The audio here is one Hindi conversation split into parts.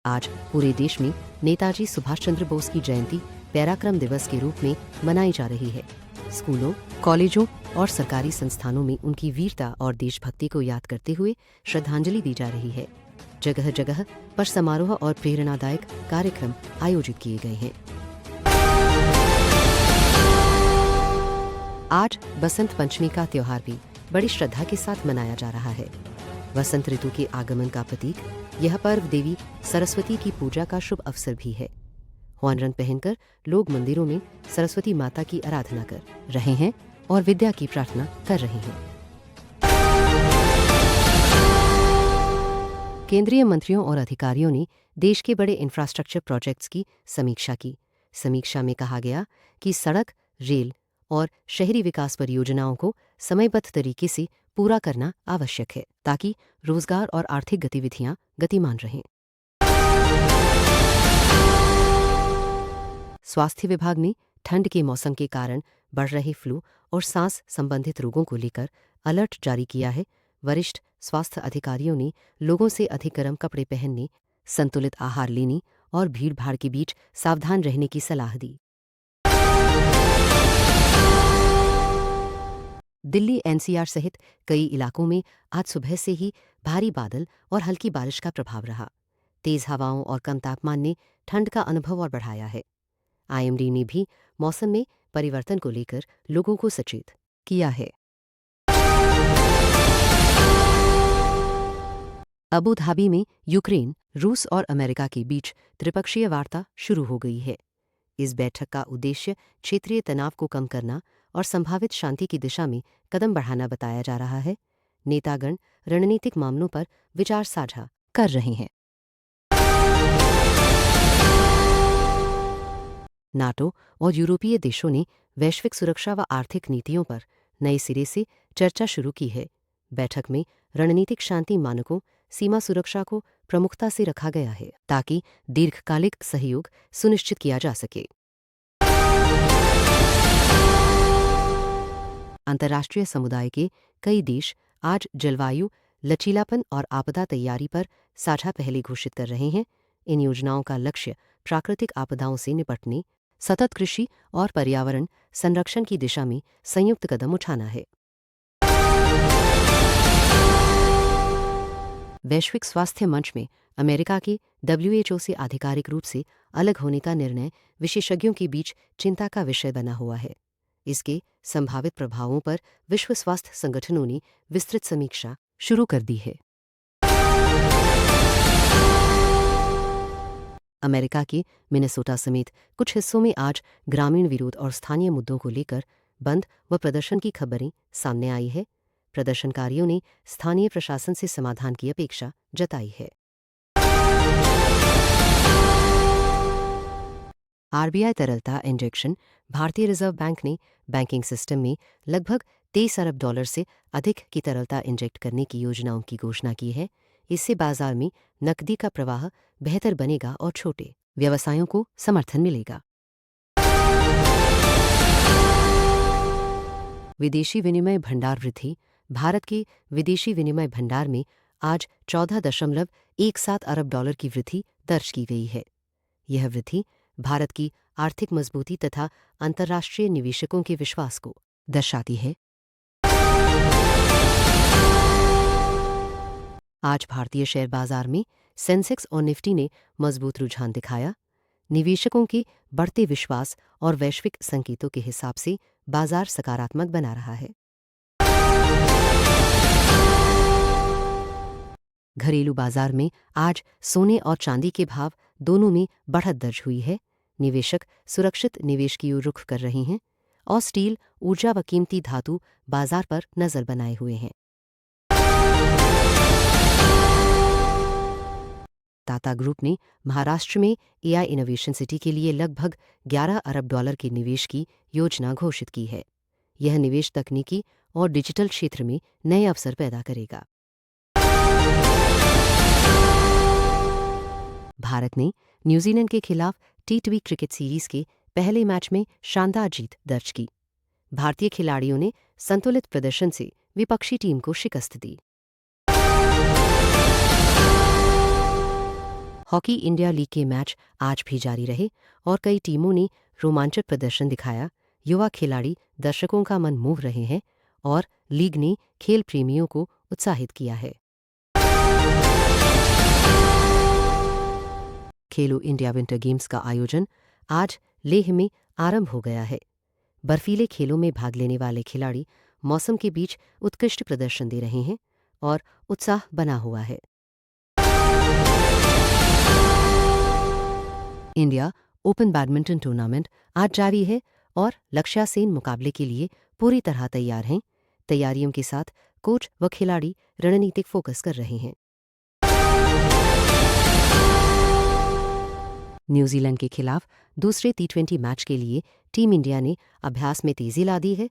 आज पूरे देश में नेताजी सुभाष चंद्र बोस की जयंती पराक्रम दिवस के रूप में मनाई जा रही है। स्कूलों, कॉलेजों और सरकारी संस्थानों में उनकी वीरता और देशभक्ति को याद करते हुए श्रद्धांजलि दी जा रही है। जगह जगह पर समारोह और प्रेरणादायक कार्यक्रम आयोजित किए गए हैं। आज बसंत पंचमी का त्योहार भी बड़ी श्रद्धा के साथ मनाया जा रहा है। वसंत ऋतु के आगमन का प्रतीक यह पर्व देवी सरस्वती की पूजा का शुभ अवसर भी है। वन रंग पहनकर लोग मंदिरों में सरस्वती माता की आराधना कर रहे हैं और विद्या की प्रार्थना कर रहे हैं। केंद्रीय मंत्रियों और अधिकारियों ने देश के बड़े इंफ्रास्ट्रक्चर प्रोजेक्ट्स की समीक्षा की। समीक्षा में कहा गया कि सड़क, रेल और शहरी विकास परियोजनाओं को समयबद्ध तरीके से पूरा करना आवश्यक है ताकि रोजगार और आर्थिक गतिविधियां गतिमान रहें। स्वास्थ्य विभाग ने ठंड के मौसम के कारण बढ़ रहे फ्लू और सांस संबंधित रोगों को लेकर अलर्ट जारी किया है। वरिष्ठ स्वास्थ्य अधिकारियों ने लोगों से अधिक गर्म कपड़े पहनने, संतुलित आहार लेने और भीड़-भाड़ के बीच सावधान रहने की सलाह दी। दिल्ली एनसीआर सहित कई इलाकों में आज सुबह से ही भारी बादल और हल्की बारिश का प्रभाव रहा। तेज हवाओं और कम तापमान ने ठंड का अनुभव और बढ़ाया है। आईएमडी ने भी मौसम में परिवर्तन को लेकर लोगों को सचेत किया है। अबू धाबी में यूक्रेन, रूस और अमेरिका के बीच त्रिपक्षीय वार्ता शुरू हो गई है। इस बैठक का उद्देश्य क्षेत्रीय तनाव को कम करना और संभावित शांति की दिशा में कदम बढ़ाना बताया जा रहा है। नेतागण रणनीतिक मामलों पर विचार साझा कर रहे हैं। नाटो और यूरोपीय देशों ने वैश्विक सुरक्षा व आर्थिक नीतियों पर नए सिरे से चर्चा शुरू की है। बैठक में रणनीतिक शांति मानकों, सीमा सुरक्षा को प्रमुखता से रखा गया है ताकि दीर्घकालिक सहयोग सुनिश्चित किया जा सके। अंतर्राष्ट्रीय समुदाय के कई देश आज जलवायु, लचीलापन और आपदा तैयारी पर साझा पहले घोषित कर रहे हैं। इन योजनाओं का लक्ष्य प्राकृतिक आपदाओं से निपटने, सतत कृषि और पर्यावरण संरक्षण की दिशा में संयुक्त कदम उठाना है। वैश्विक स्वास्थ्य मंच में अमेरिका के WHO से आधिकारिक रूप से अलग होने का निर्णय विशेषज्ञों के बीच चिंता का विषय बना हुआ है। इसके संभावित प्रभावों पर विश्व स्वास्थ्य संगठनों ने विस्तृत समीक्षा शुरू कर दी है। अमेरिका के मिनेसोटा समेत कुछ हिस्सों में आज ग्रामीण विरोध और स्थानीय मुद्दों को लेकर बंद व प्रदर्शन की खबरें सामने आई है। प्रदर्शनकारियों ने स्थानीय प्रशासन से समाधान की अपेक्षा जताई है। आरबीआई तरलता इंजेक्शन। भारतीय रिजर्व बैंक ने बैंकिंग सिस्टम में लगभग $23 अरब से अधिक की तरलता इंजेक्ट करने की योजनाओं की घोषणा की है। इससे बाजार में नकदी का प्रवाह बेहतर बनेगा और छोटे व्यवसायों को समर्थन मिलेगा। विदेशी विनिमय भंडार वृद्धि। भारत के विदेशी विनिमय भंडार में आज $14.17 अरब की वृद्धि दर्ज की गई है। यह वृद्धि भारत की आर्थिक मजबूती तथा अंतर्राष्ट्रीय निवेशकों के विश्वास को दर्शाती है। आज भारतीय शेयर बाजार में सेंसेक्स और निफ्टी ने मजबूत रुझान दिखाया। निवेशकों के बढ़ते विश्वास और वैश्विक संकेतों के हिसाब से बाजार सकारात्मक बना रहा है। घरेलू बाजार में आज सोने और चांदी के भाव दोनों में बढ़त दर्ज हुई है। निवेशक सुरक्षित निवेश की ओर रुख कर रहे हैं और स्टील, ऊर्जा व कीमती धातु बाजार पर नजर बनाए हुए हैं। टाटा ग्रुप ने महाराष्ट्र में एआई इनोवेशन सिटी के लिए लगभग $11 अरब के निवेश की योजना घोषित की है। यह निवेश तकनीकी और डिजिटल क्षेत्र में नए अवसर पैदा करेगा। भारत ने न्यूजीलैंड के खिलाफ T20 क्रिकेट सीरीज के पहले मैच में शानदार जीत दर्ज की। भारतीय खिलाड़ियों ने संतुलित प्रदर्शन से विपक्षी टीम को शिकस्त दी। हॉकी इंडिया लीग के मैच आज भी जारी रहे और कई टीमों ने रोमांचक प्रदर्शन दिखाया। युवा खिलाड़ी दर्शकों का मन मोह रहे हैं और लीग ने खेल प्रेमियों को उत्साहित किया है। खेलो इंडिया विंटर गेम्स का आयोजन आज लेह में आरंभ हो गया है। बर्फीले खेलों में भाग लेने वाले खिलाड़ी मौसम के बीच उत्कृष्ट प्रदर्शन दे रहे हैं और उत्साह बना हुआ है। इंडिया ओपन बैडमिंटन टूर्नामेंट आज जारी है और लक्ष्या सेन मुकाबले के लिए पूरी तरह तैयार हैं। तैयारियों के साथ कोच व खिलाड़ी रणनीतिक फोकस कर रहे हैं। न्यूजीलैंड के खिलाफ दूसरे T20 मैच के लिए टीम इंडिया ने अभ्यास में तेजी ला दी है।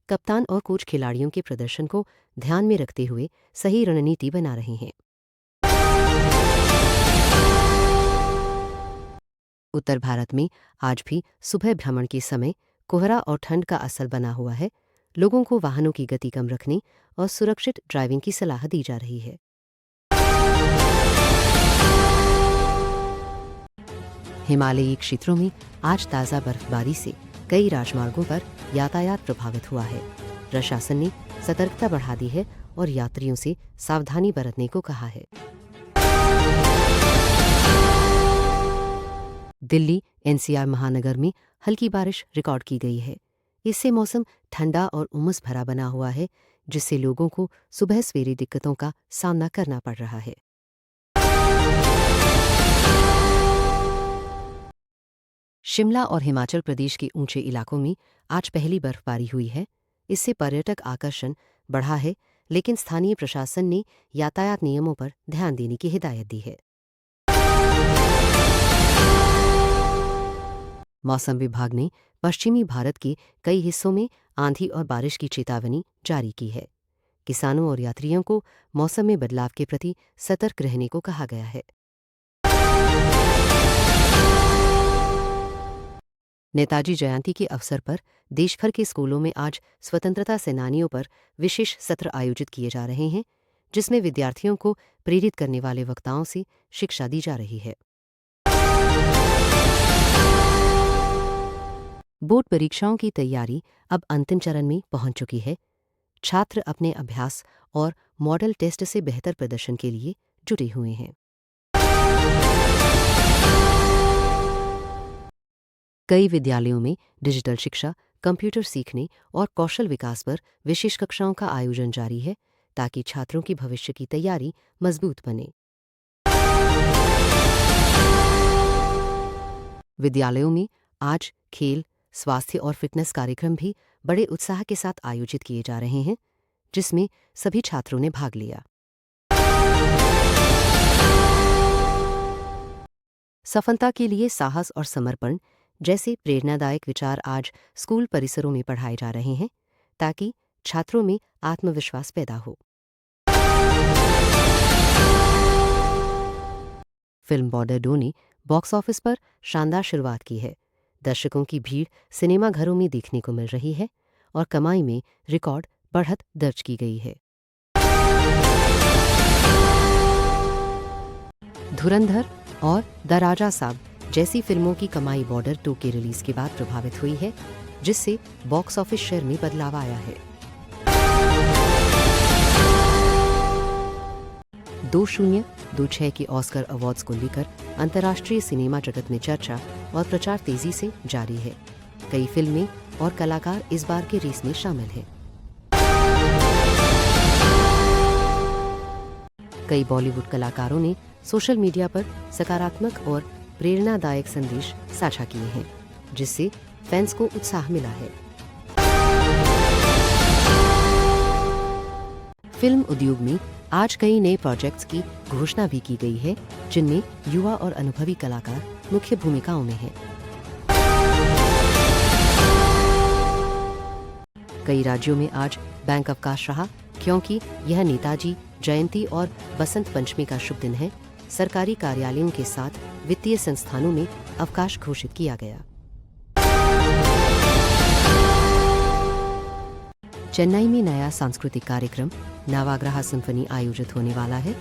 कप्तान और कोच खिलाड़ियों के प्रदर्शन को ध्यान में रखते हुए सही रणनीति बना रहे हैं। उत्तर भारत में आज भी सुबह भ्रमण के समय कोहरा और ठंड का असर बना हुआ है। लोगों को वाहनों की गति कम रखने और सुरक्षित ड्राइविंग की सलाह दी जा रही है। हिमालयी क्षेत्रों में आज ताज़ा बर्फबारी से कई राजमार्गों पर यातायात प्रभावित हुआ है। प्रशासन ने सतर्कता बढ़ा दी है और यात्रियों से सावधानी बरतने को कहा है। दिल्ली NCR महानगर में हल्की बारिश रिकॉर्ड की गई है। इससे मौसम ठंडा और उमस भरा बना हुआ है, जिससे लोगों को सुबह सवेरे दिक्कतों का सामना करना पड़ रहा है। शिमला और हिमाचल प्रदेश के ऊंचे इलाकों में आज पहली बर्फबारी हुई है। इससे पर्यटक आकर्षण बढ़ा है, लेकिन स्थानीय प्रशासन ने यातायात नियमों पर ध्यान देने की हिदायत दी है। मौसम विभाग ने पश्चिमी भारत के कई हिस्सों में आंधी और बारिश की चेतावनी जारी की है। किसानों और यात्रियों को मौसम में बदलाव के प्रति सतर्क रहने को कहा गया है। नेताजी जयंती के अवसर पर देशभर के स्कूलों में आज स्वतंत्रता सेनानियों पर विशेष सत्र आयोजित किए जा रहे हैं, जिसमें विद्यार्थियों को प्रेरित करने वाले वक्ताओं से शिक्षा दी जा रही है। बोर्ड परीक्षाओं की तैयारी अब अंतिम चरण में पहुंच चुकी है। छात्र अपने अभ्यास और मॉडल टेस्ट से बेहतर प्रदर्शन के लिए जुटे हुए हैं। कई विद्यालयों में डिजिटल शिक्षा, कंप्यूटर सीखने और कौशल विकास पर विशेष कक्षाओं का आयोजन जारी है, ताकि छात्रों की भविष्य की तैयारी मजबूत बने। विद्यालयों में आज खेल, स्वास्थ्य और फिटनेस कार्यक्रम भी बड़े उत्साह के साथ आयोजित किए जा रहे हैं, जिसमें सभी छात्रों ने भाग लिया। सफलता के लिए साहस और समर्पण जैसे प्रेरणादायक विचार आज स्कूल परिसरों में पढ़ाए जा रहे हैं, ताकि छात्रों में आत्मविश्वास पैदा हो। फिल्म बॉर्डर 2 ने बॉक्स ऑफिस पर शानदार शुरुआत की है। दर्शकों की भीड़ सिनेमा घरों में देखने को मिल रही है और कमाई में रिकॉर्ड बढ़त दर्ज की गई है। धुरंधर और द राजा साहब जैसी फिल्मों की कमाई बॉर्डर 2 के रिलीज के बाद प्रभावित हुई है, जिससे बॉक्स ऑफिस शेयर में बदलाव आया है। 2026 के ऑस्कर अवार्ड्स को लेकर अंतर्राष्ट्रीय सिनेमा जगत में चर्चा और प्रचार तेजी से जारी है। कई फिल्में और कलाकार इस बार के रेस में शामिल हैं। कई बॉलीवुड कलाकारों ने सोशल मीडिया पर सकारात्मक और प्रेरणादायक संदेश साझा किए हैं, जिससे फैंस को उत्साह मिला है। फिल्म उद्योग में आज कई नए प्रोजेक्ट्स की घोषणा भी की गई है, जिनमें युवा और अनुभवी कलाकार मुख्य भूमिकाओं में हैं। कई राज्यों में आज बैंक अवकाश रहा, क्योंकि यह नेताजी जयंती और बसंत पंचमी का शुभ दिन है। सरकारी कार्यालयों के साथ वित्तीय संस्थानों में अवकाश घोषित किया गया। चेन्नई में नया सांस्कृतिक कार्यक्रम नवाग्रह सिम्फनी आयोजित होने वाला है,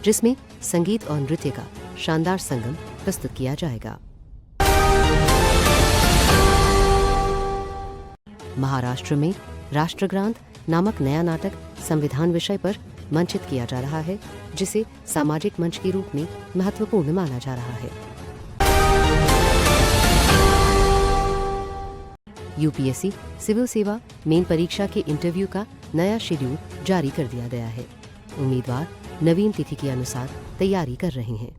जिसमें संगीत और नृत्य का शानदार संगम प्रस्तुत किया जाएगा। महाराष्ट्र में राष्ट्रगान नामक नया नाटक संविधान विषय पर मंचित किया जा रहा है, जिसे सामाजिक मंच के रूप में महत्वपूर्ण माना जा रहा है। यूपीएससी सिविल सेवा मेन परीक्षा के इंटरव्यू का नया शेड्यूल जारी कर दिया गया है। उम्मीदवार नवीन तिथि के अनुसार तैयारी कर रहे हैं।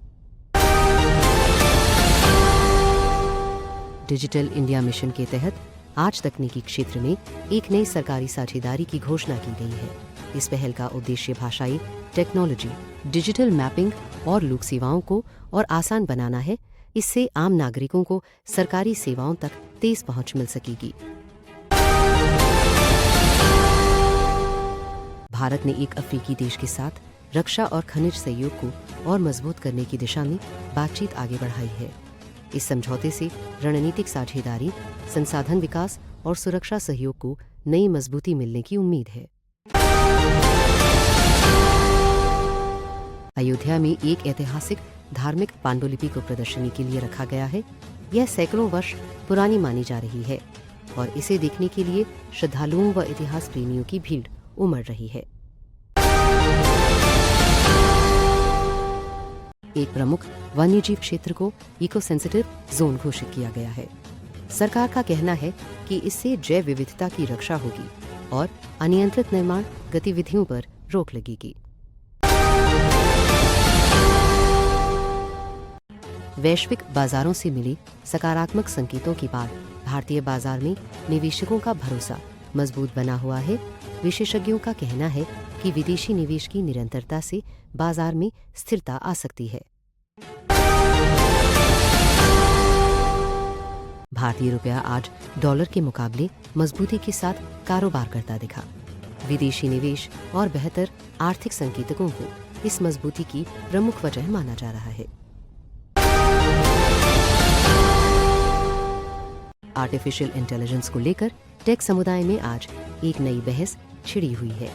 डिजिटल इंडिया मिशन के तहत आज तकनीकी क्षेत्र में एक नई सरकारी साझेदारी की घोषणा की गई है। इस पहल का उद्देश्य भाषाई टेक्नोलॉजी, डिजिटल मैपिंग और लोक सेवाओं को और आसान बनाना है। इससे आम नागरिकों को सरकारी सेवाओं तक तेज पहुंच मिल सकेगी। भारत ने एक अफ्रीकी देश के साथ रक्षा और खनिज सहयोग को और मजबूत करने की दिशा में बातचीत आगे बढ़ाई है। इस समझौते से रणनीतिक साझेदारी, संसाधन विकास और सुरक्षा सहयोग को नई मजबूती मिलने की उम्मीद है। अयोध्या में एक ऐतिहासिक धार्मिक पांडुलिपि को प्रदर्शनी के लिए रखा गया है। यह सैकड़ों वर्ष पुरानी मानी जा रही है और इसे देखने के लिए श्रद्धालुओं व इतिहास प्रेमियों की भीड़ उमड़ रही है। एक प्रमुख वन्यजीव क्षेत्र को इको सेंसिटिव जोन घोषित किया गया है। सरकार का कहना है कि इससे जैव विविधता की रक्षा होगी और अनियंत्रित निर्माण गतिविधियों पर रोक लगेगी। वैश्विक बाजारों से मिले सकारात्मक संकेतों के बाद भारतीय बाजार में निवेशकों का भरोसा मजबूत बना हुआ है। विशेषज्ञों का कहना है कि विदेशी निवेश की निरंतरता से बाजार में स्थिरता आ सकती है। भारतीय रुपया आज डॉलर के मुकाबले मजबूती के साथ कारोबार करता दिखा। विदेशी निवेश और बेहतर आर्थिक संकेतकों को इस मजबूती की प्रमुख वजह माना जा रहा है। आर्टिफिशियल इंटेलिजेंस को लेकर टेक समुदाय में आज एक नई बहस छिड़ी हुई है।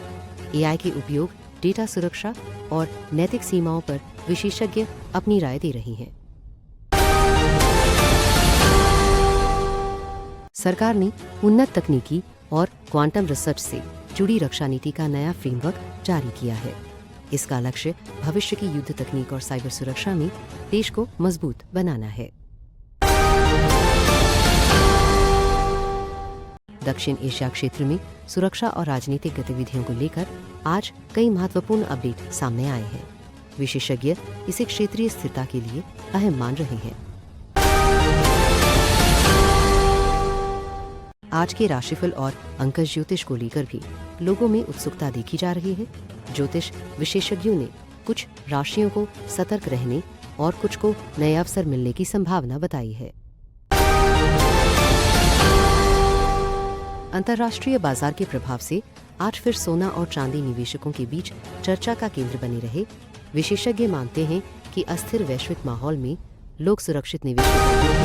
एआई के उपयोग, डेटा सुरक्षा और नैतिक सीमाओं पर विशेषज्ञ अपनी राय दे रही हैं। सरकार ने उन्नत तकनीकी और क्वांटम रिसर्च से जुड़ी रक्षा नीति का नया फ्रेमवर्क जारी किया है। इसका लक्ष्य भविष्य की युद्ध तकनीक और साइबर सुरक्षा में देश को मजबूत बनाना है। दक्षिण एशिया क्षेत्र में सुरक्षा और राजनीतिक गतिविधियों को लेकर आज कई महत्वपूर्ण अपडेट सामने आए हैं। विशेषज्ञ इसे क्षेत्रीय स्थिरता के लिए अहम मान रहे हैं। आज के राशिफल और अंकश ज्योतिष को लेकर भी लोगों में उत्सुकता देखी जा रही है। ज्योतिष विशेषज्ञों ने कुछ राशियों को सतर्क रहने और कुछ को नए अवसर मिलने की संभावना बताई है। अंतर्राष्ट्रीय बाजार के प्रभाव से आज फिर सोना और चांदी निवेशकों के बीच चर्चा का केंद्र बने रहे। विशेषज्ञ मानते हैं कि अस्थिर वैश्विक माहौल में लोग सुरक्षित निवेश